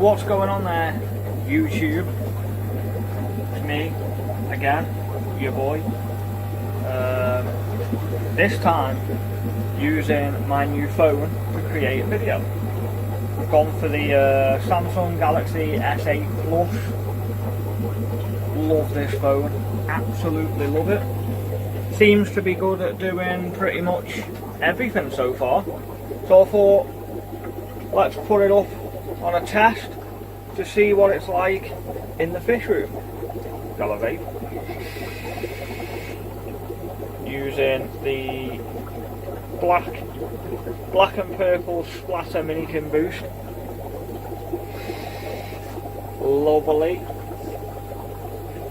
What's going on there, YouTube? It's me again, your boy. This time using my new phone to create a video. I've gone for the Samsung Galaxy S8 Plus. Love this phone, absolutely love it. Seems to be good at doing pretty much everything so far. So I thought, let's put it up on a test to see what it's like in the fish room. Got a vape. Using the black and purple splatter minikin boost. Lovely.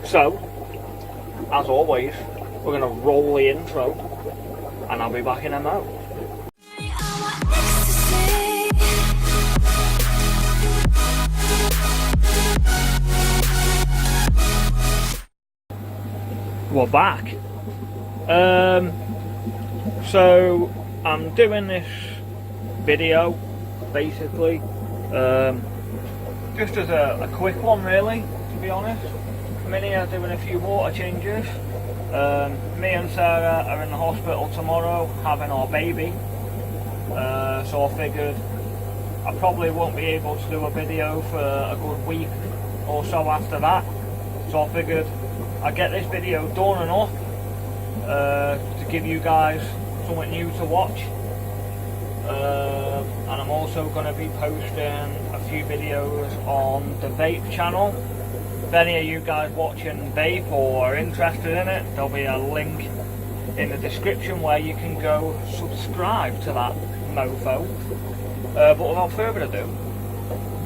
So, as always, we're going to roll the intro and I'll be back in a mo. We're back. So I'm doing this video basically just as a quick one, really, to be honest. I'm in here doing a few water changes. Me and Sarah are in the hospital tomorrow having our baby, so I figured I probably won't be able to do a video for a good week or so after that, so I figured I'd get this video done and up to give you guys something new to watch. And I'm also going to be posting a few videos on the vape channel. If any of you guys watching vape or are interested in it, there'll be a link in the description where you can go subscribe to that mofo. But without further ado,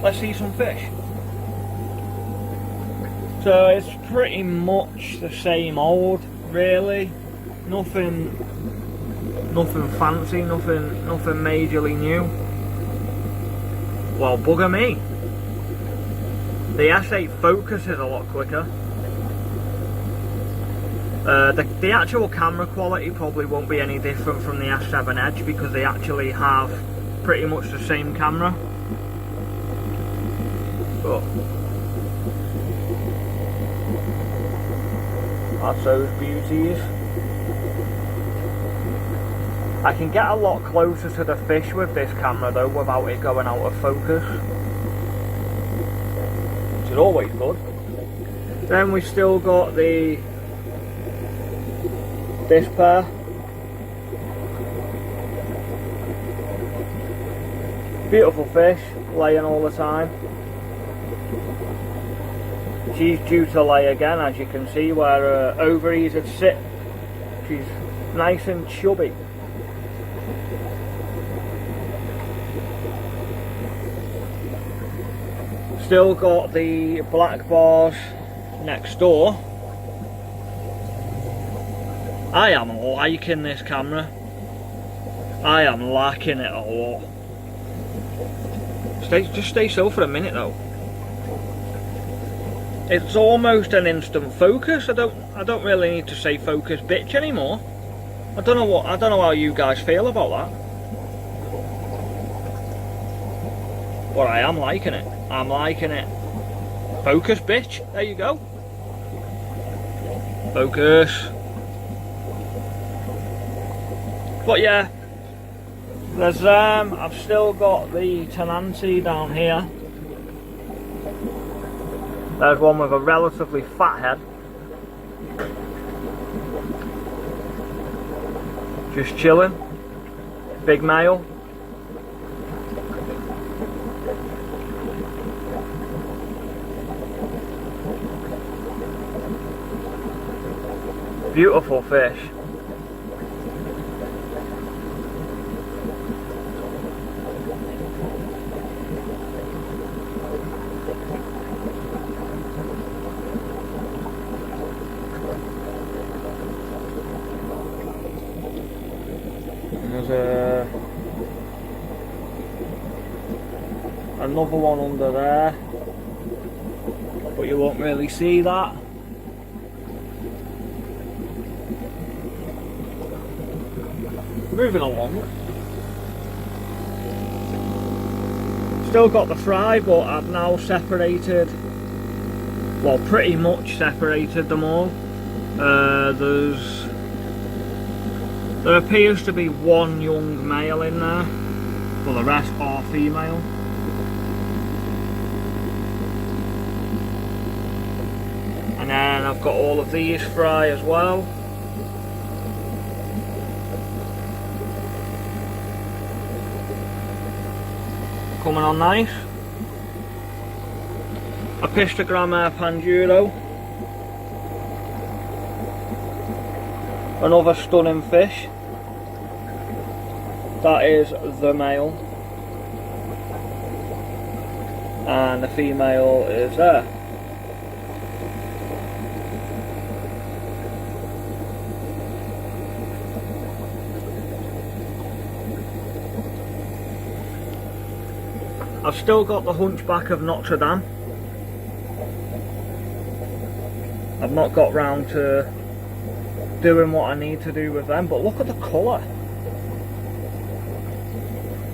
let's see some fish. So it's pretty much the same old, really. Nothing fancy, nothing majorly new. Well, bugger me. The S8 focus is a lot quicker. The actual camera quality probably won't be any different from the S7 Edge because they actually have pretty much the same camera. But that's those beauties. I can get a lot closer to the fish with this camera though without it going out of focus, which is always good. Then we still got this pair. Beautiful fish, laying all the time. She's due to lay again, as you can see where her ovaries would sit. She's nice and chubby. Still got the black bars next door. I am liking this camera. I am liking it a lot. Just stay still for a minute though. It's almost an instant focus. I don't really need to say focus bitch anymore. I don't know how you guys feel about that. But I am liking it. I'm liking it. Focus bitch. There you go. Focus. But yeah, there's I've still got the Tenancy down here. There's one with a relatively fat head. Just chilling. Big male. Beautiful fish. There's another one under there, but you won't really see that. Moving along. Still got the fry, but I've now separated, well, pretty much separated them all. There appears to be one young male in there, but the rest are female. And then I've got all of these fry as well. Coming on nice. A Pistogramma Panduro. Another stunning fish. That is the male. And the female is there. I've still got the Hunchback of Notre Dame. I've not got round to doing what I need to do with them, but look at the colour.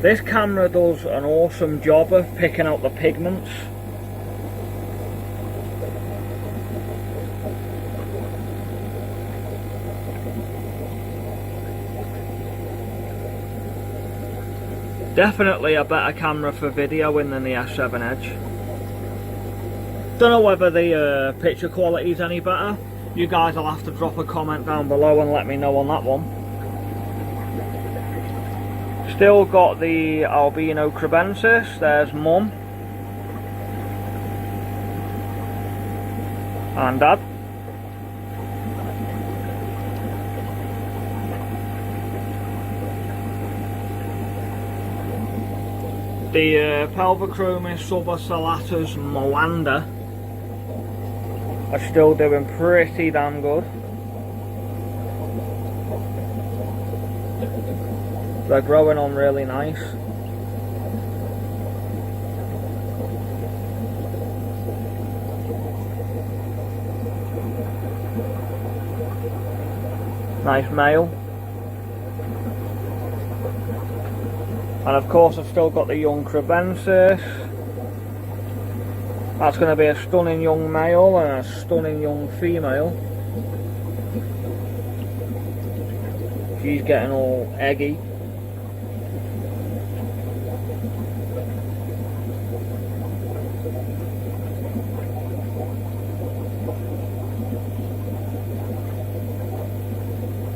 This camera does an awesome job of picking out the pigments. Definitely a better camera for videoing than the S7 Edge. Don't know whether the picture quality is any better. You guys will have to drop a comment down below and let me know on that one. Still got the albino crebensis. There's Mum and Dad. The Pelvochromis subocellatus moanda are still doing pretty damn good. They're growing on really nice. Nice male. And of course I've still got the young crebensis. That's going to be a stunning young male and a stunning young female. She's getting all eggy.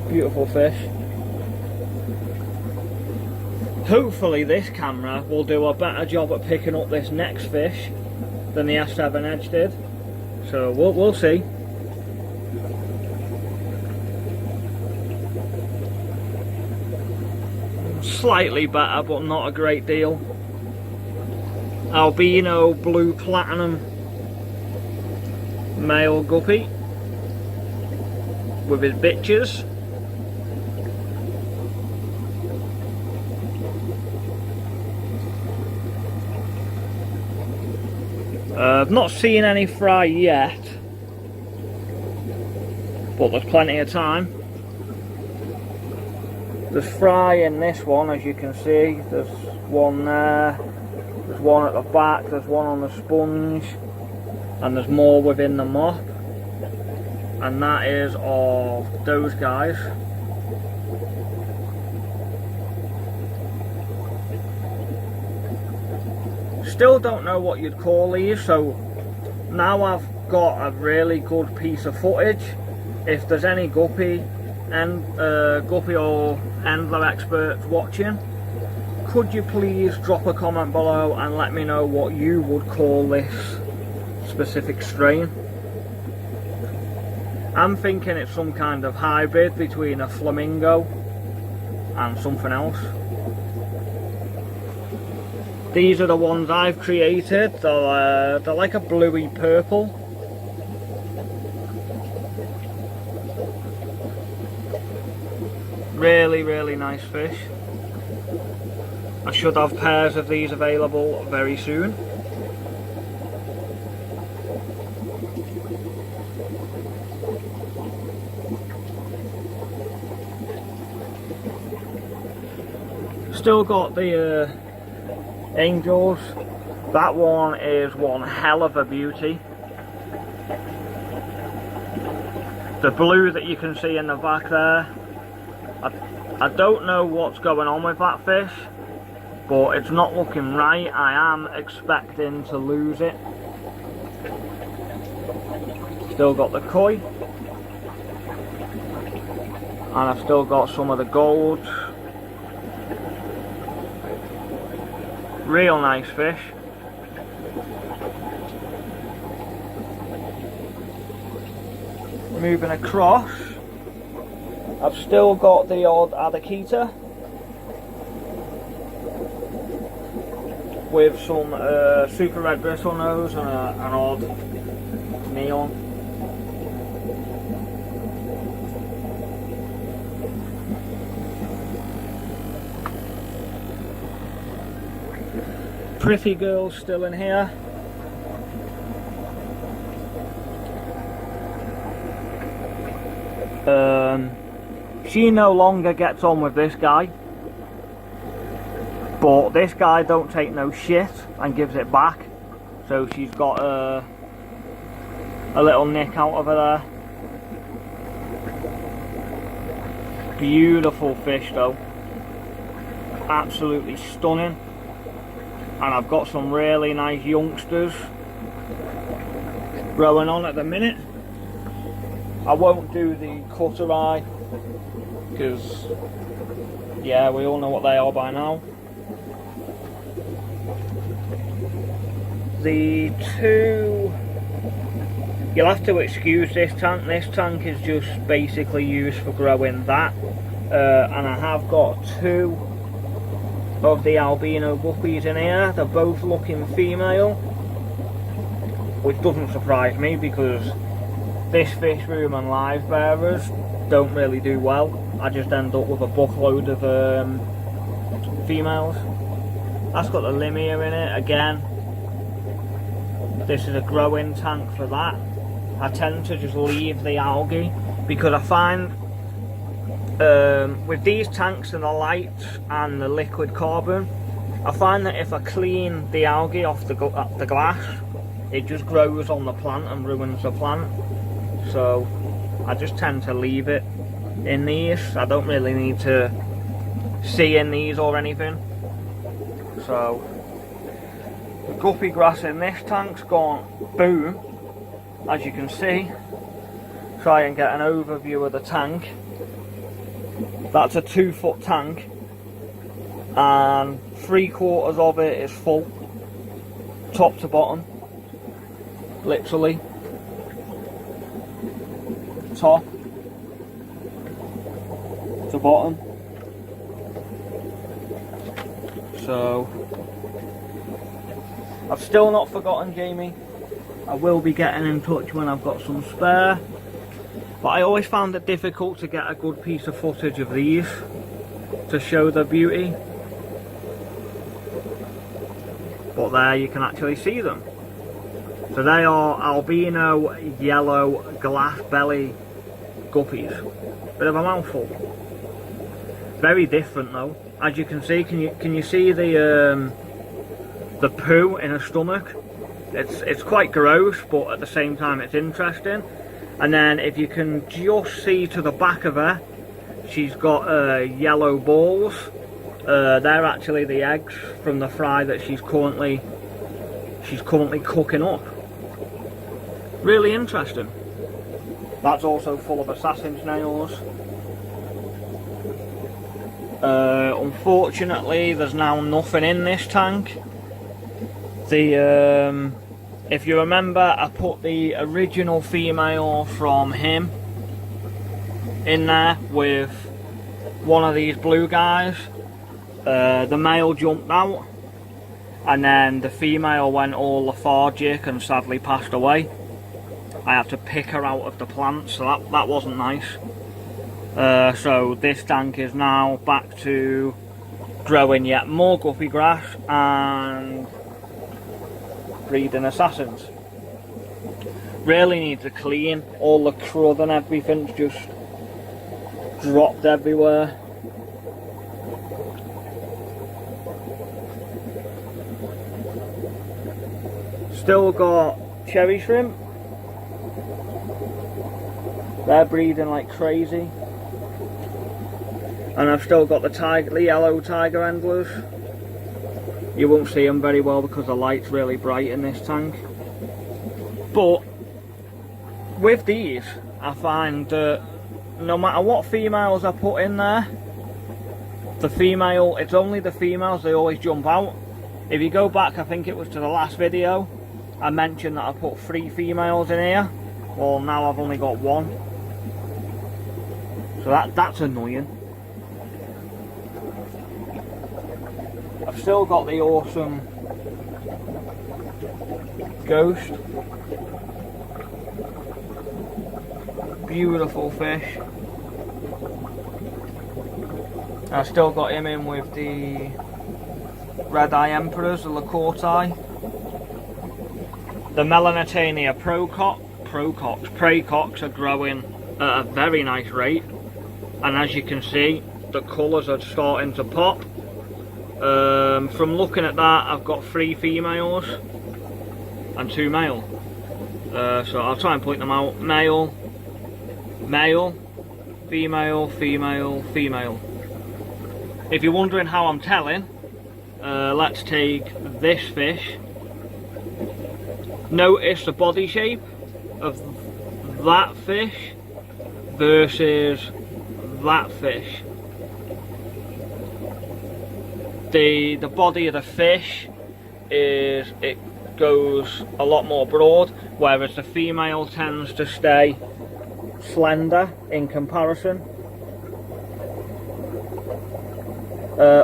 Beautiful fish. Hopefully this camera will do a better job at picking up this next fish than the S7 Edge did. So we'll see. Slightly better, but not a great deal. Albino blue platinum male guppy with his bitches. I've not seen any fry yet, but there's plenty of time. There's fry in this one, as you can see. There's one there, there's one at the back, there's one on the sponge, and there's more within the mop. And that is of those guys. Still don't know what you'd call these, so now I've got a really good piece of footage. If there's any guppy or Endler experts watching, could you please drop a comment below and let me know what you would call this specific strain? I'm thinking it's some kind of hybrid between a flamingo and something else. These are the ones I've created. They're like a bluey purple. Really, really nice fish. I should have pairs of these available very soon. Still got the angels That one is one hell of a beauty. The blue that you can see in the back there, I don't know what's going on with that fish, but it's not looking right. I am expecting to lose it. Still got the koi, and I've still got some of the gold. Real nice fish. Moving across, I've still got the odd adakita with some super red bristlenose and an odd neon. Pretty girl's still in here. She no longer gets on with this guy, but this guy don't take no shit and gives it back, so she's got a little nick out of her there. Beautiful fish though, absolutely stunning. And I've got some really nice youngsters growing on at the minute. I won't do the cutter eye because, yeah, we all know what they are by now. The two, you'll have to excuse this tank. This tank is just basically used for growing that. And I have got two of the albino guppies in here. They're both looking female, which doesn't surprise me because this fish room and live bearers don't really do well. I just end up with a buckload of females. That's got the limia in it again. This is a growing tank for that. I tend to just leave the algae because I find with these tanks and the lights and the liquid carbon, I find that if I clean the algae off the glass, it just grows on the plant and ruins the plant. So I just tend to leave it in these. I don't really need to see in these or anything. So the guppy grass in this tank's gone boom, as you can see. Try and get an overview of the tank. That's a 2-foot tank and 3/4 of it is full, top to bottom, literally. Top to bottom. So I've still not forgotten Jamie. I will be getting in touch when I've got some spare, but I always found it difficult to get a good piece of footage of these to show their beauty. But there you can actually see them. So they are albino yellow glass belly guppies. Bit of a mouthful. Very different though. As you can see, can you see the poo in her stomach? It's quite gross, but at the same time it's interesting. And then if you can just see to the back of her, she's got yellow balls. They're actually the eggs from the fry that she's currently cooking up. Really interesting. That's also full of assassin snails. Unfortunately, there's now nothing in this tank. If you remember, I put the original female from him in there with one of these blue guys. The male jumped out, and then the female went all lethargic and sadly passed away. I had to pick her out of the plant, so that wasn't nice. So this tank is now back to growing yet more guppy grass and breeding assassins. Really needs a clean. All the crud and everything's just dropped everywhere. Still got cherry shrimp. They're breeding like crazy. And I've still got the yellow tiger endlers. You won't see them very well because the light's really bright in this tank. But with these, I find that no matter what females I put in there, it's only the females, they always jump out. If you go back, I think it was to the last video, I mentioned that I put 3 females in here. Well, now I've only got 1. So that's annoying. I've still got the awesome ghost. Beautiful fish. I've still got him in with the red eye emperors, the Lacorti. The Melanitania Praecox are growing at a very nice rate, and as you can see, the colours are starting to pop. From looking at that, I've got 3 females and 2 male. So I'll try and point them out. Male, male, female, female, female. If you're wondering how I'm telling, let's take this fish. Notice the body shape of that fish versus that fish. The body of the fish it goes a lot more broad, whereas the female tends to stay slender in comparison.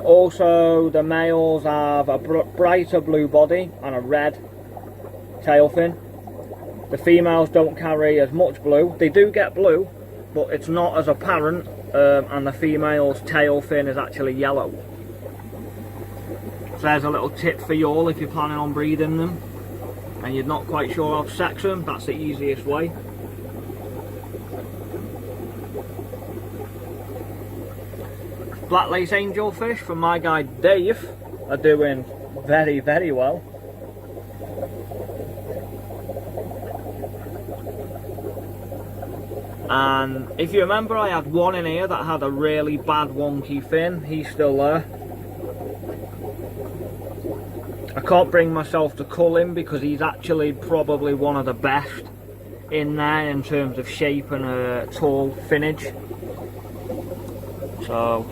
Also, the males have a brighter blue body and a red tail fin. The females don't carry as much blue. They do get blue, but it's not as apparent, and the female's tail fin is actually yellow. So there's a little tip for y'all if you're planning on breeding them and you're not quite sure how to sex them. That's the easiest way. Black lace angelfish from my guy Dave are doing very, very well. And if you remember, I had one in here that had a really bad wonky fin. He's still there. I can't bring myself to cull him because he's actually probably one of the best in there in terms of shape and a tall finnage. So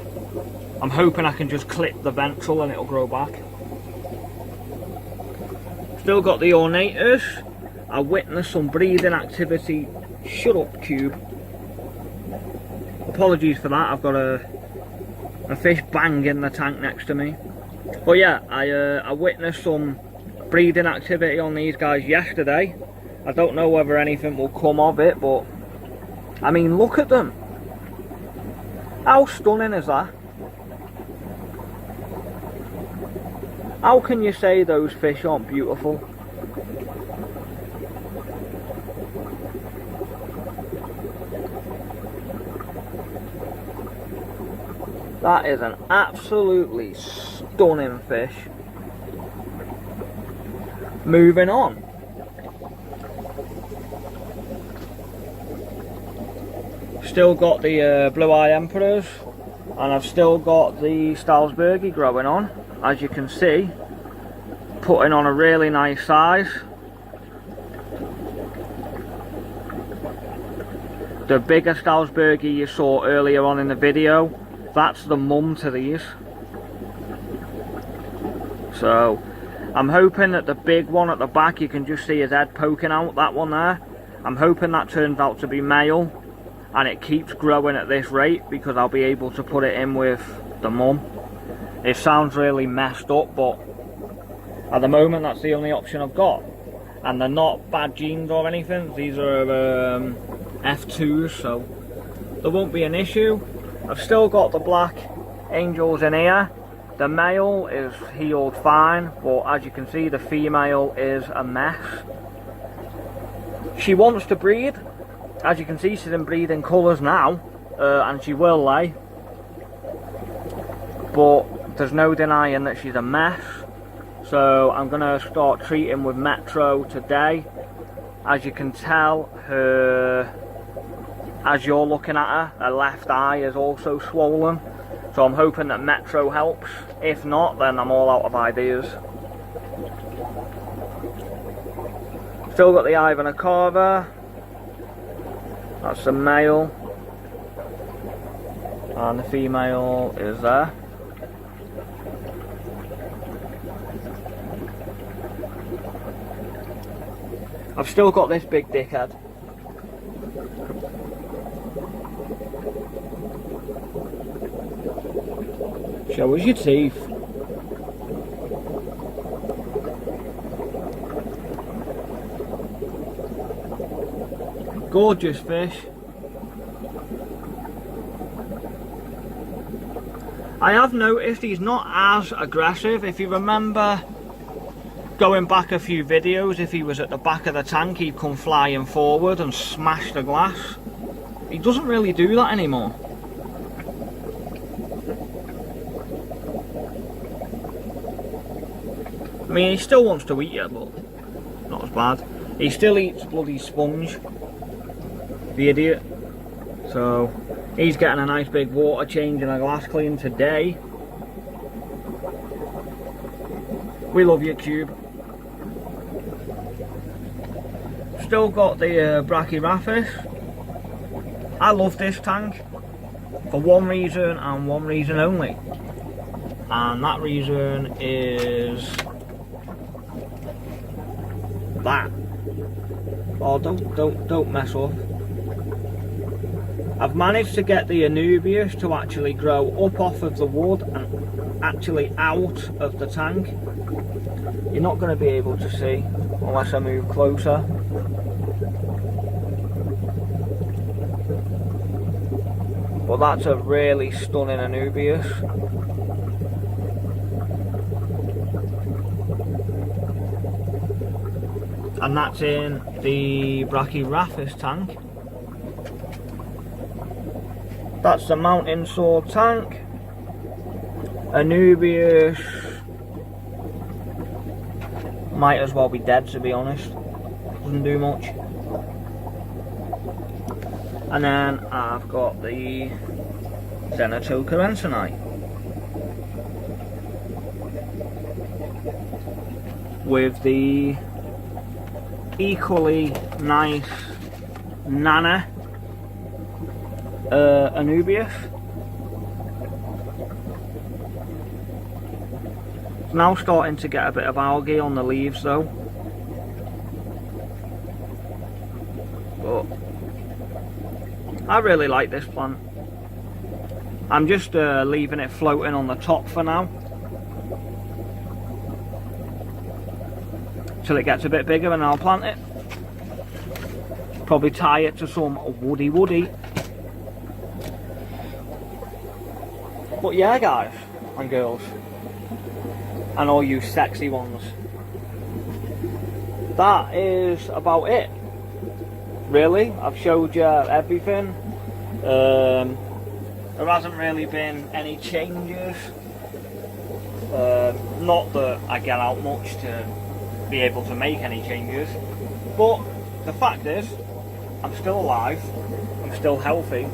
I'm hoping I can just clip the ventral and it'll grow back. Still got the ornators. I witnessed some breeding activity. Shut up, Cube. Apologies for that. I've got a fish bang in the tank next to me. But yeah, I witnessed some breeding activity on these guys yesterday. I don't know whether anything will come of it, but I mean, look at them. How stunning is that? How can you say those fish aren't beautiful? That is an absolutely stunning fish. Moving on. Still got the blue eye emperors, and I've still got the Stalsbergi growing on. As you can see, putting on a really nice size. The bigger Stalsbergi you saw earlier on in the video, that's the mum to these. So I'm hoping that the big one at the back, you can just see his head poking out, that one there. I'm hoping that turns out to be male and it keeps growing at this rate, because I'll be able to put it in with the mum. It sounds really messed up, but at the moment that's the only option I've got. And they're not bad genes or anything. These are F2s, so there won't be an issue. I've still got the black angels in here. The male is healed fine, but as you can see, the female is a mess. She wants to breed. As you can see, she's in breeding colours now, and she will lay. But there's no denying that she's a mess. So I'm going to start treating with Metro today. As you can tell, as you're looking at her left eye is also swollen. So I'm hoping that Metro helps. If not, then I'm all out of ideas. Still got the Ivan Carver. That's the male. And the female is there. I've still got this big dickhead. Show us your teeth. Gorgeous fish. I have noticed he's not as aggressive. If you remember going back a few videos, if he was at the back of the tank, he'd come flying forward and smash the glass. He doesn't really do that anymore. I mean, he still wants to eat you, but not as bad. He still eats bloody sponge, the idiot. So he's getting a nice big water change and a glass clean today. We love you, Cube. Still got the Brachyraphis. I love this tank for one reason and one reason only, and that reason is that. Oh, don't mess up. I've managed to get the Anubias to actually grow up off of the wood and actually out of the tank. You're not going to be able to see unless I move closer. But that's a really stunning Anubias. And that's in the Brachyraphis tank. That's the mountain sword tank. Anubias might as well be dead, to be honest. Doesn't do much. And then I've got the Zenatocarensinite with the equally nice Nana Anubias. It's now starting to get a bit of algae on the leaves though, but I really like this plant. I'm just leaving it floating on the top for now till it gets a bit bigger, and I'll plant it. Probably tie it to some woody. But yeah, guys and girls, and all you sexy ones, that is about it. Really, I've showed you everything. There hasn't really been any changes. Not that I get out much to be able to make any changes, but the fact is, I'm still alive, I'm still healthy,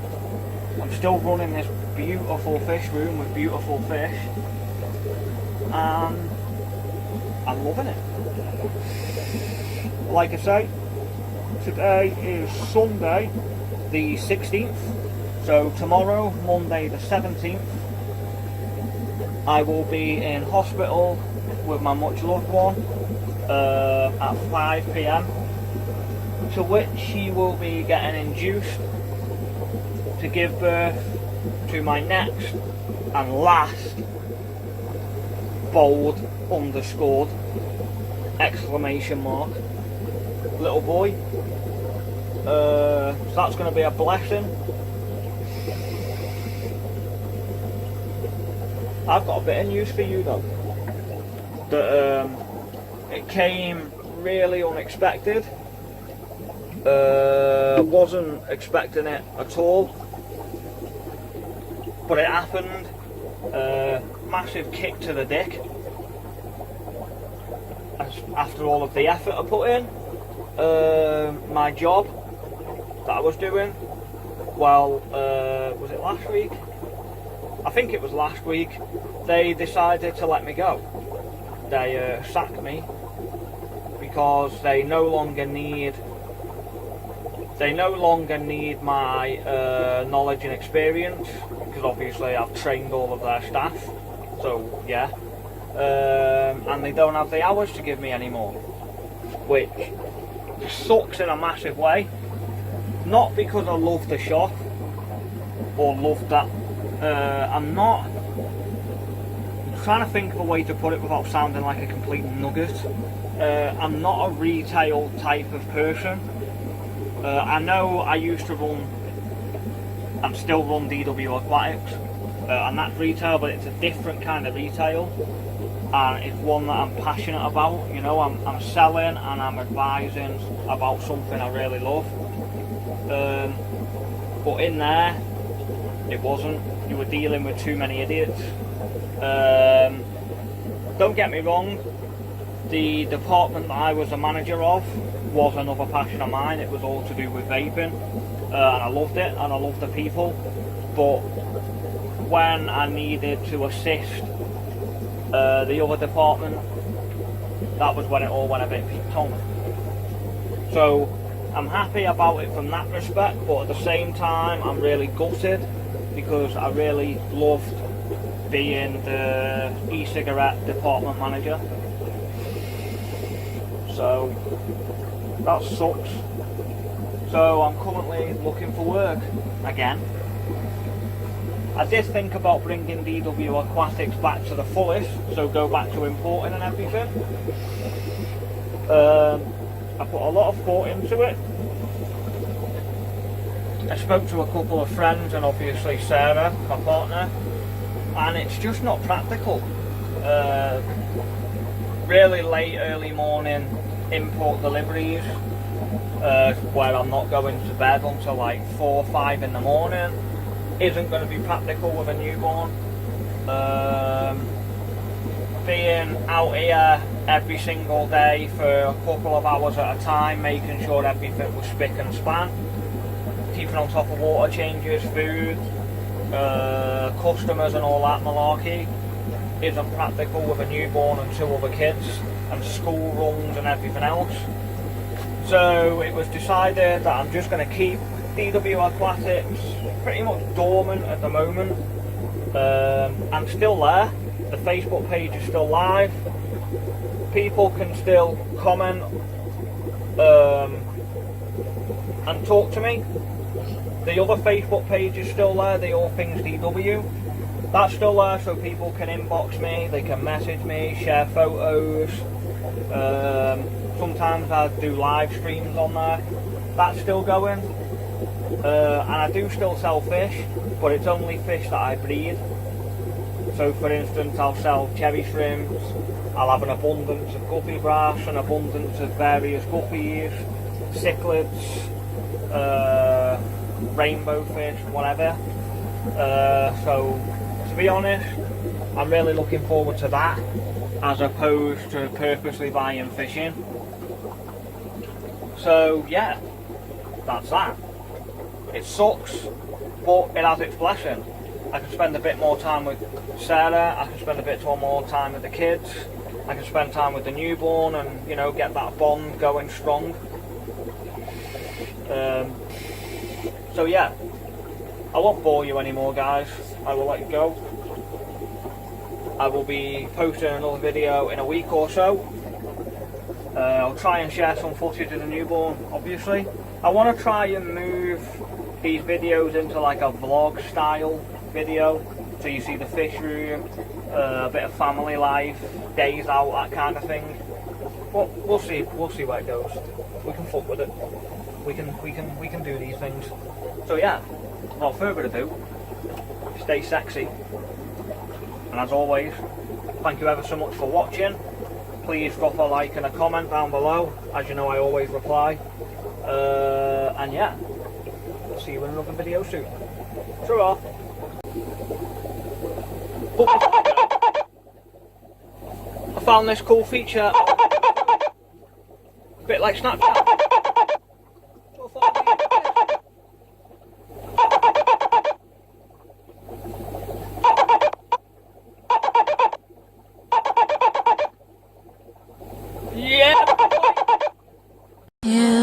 I'm still running this beautiful fish room with beautiful fish, and I'm loving it. Like I say, today is Sunday the 16th, so tomorrow, Monday the 17th, I will be in hospital with my much loved one at 5 PM, to which she will be getting induced to give birth to my next and last bold underscored exclamation mark little boy. So that's going to be a blessing. I've got a bit of news for you though, that it came really unexpected. Wasn't expecting it at all, but it happened. Massive kick to the dick. after all of the effort I put in, my job that I was doing, well, was it last week? I think it was last week, they decided to let me go. They sacked me because they no longer need my knowledge and experience, because obviously I've trained all of their staff, so yeah, and they don't have the hours to give me anymore, which sucks in a massive way. Not because I love the shop or love that, I'm trying to think of a way to put it without sounding like a complete nugget. I'm not a retail type of person. I know I used to run, and still run DW Aquatics, and that's retail, but it's a different kind of retail, and it's one that I'm passionate about. You know, I'm selling and I'm advising about something I really love. But in there, it wasn't. You were dealing with too many idiots. Don't get me wrong, the department that I was a manager of was another passion of mine. It was all to do with vaping, and I loved it, and I loved the people. But when I needed to assist the other department, that was when it all went a bit peaked on. So I'm happy about it from that respect, but at the same time I'm really gutted, because I really loved being the e-cigarette department manager. So that sucks. So I'm currently looking for work again. I did think about bringing DW Aquatics back to the fullest, so go back to importing and everything. I put a lot of thought into it. I spoke to a couple of friends and obviously Sarah, my partner, and it's just not practical. Really late, early morning import deliveries, where I'm not going to bed until like 4 or 5 in the morning, isn't going to be practical with a newborn. Being out here every single day for a couple of hours at a time, making sure everything was spick and span, keeping on top of water changes, food, customers and all that malarkey, isn't practical with a newborn and 2 other kids and school runs and everything else. So it was decided that I'm just going to keep DW Aquatics pretty much dormant at the moment. I'm still there. The Facebook page is still live. People can still comment and talk to me. The other Facebook page is still there, the All Things DW. That's still there, so people can inbox me, they can message me, share photos. Sometimes I do live streams on there. That's still going. And I do still sell fish, but it's only fish that I breed. So for instance, I'll sell cherry shrimps, I'll have an abundance of guppy brass, an abundance of various guppies, cichlids, rainbow fish, whatever. So to be honest, I'm really looking forward to that, as opposed to purposely buying fishing. So yeah, that's that. It sucks, but it has its blessing. I can spend a bit more time with Sarah, I can spend a bit more time with the kids, I can spend time with the newborn and, you know, get that bond going strong. So yeah, I won't bore you anymore, guys. I will let you go. I will be posting another video in a week or so. I'll try and share some footage of the newborn, obviously. I want to try and move these videos into like a vlog style video, so you see the fish room, a bit of family life, days out, that kind of thing. But we'll see where it goes. We can fuck with it. We can do these things. So yeah, without further ado, stay sexy. And as always, thank you ever so much for watching. Please drop a like and a comment down below. As you know, I always reply. And yeah, I'll see you in another video soon. Ta-ra! I found this cool feature. Bit like Snapchat. Yeah. You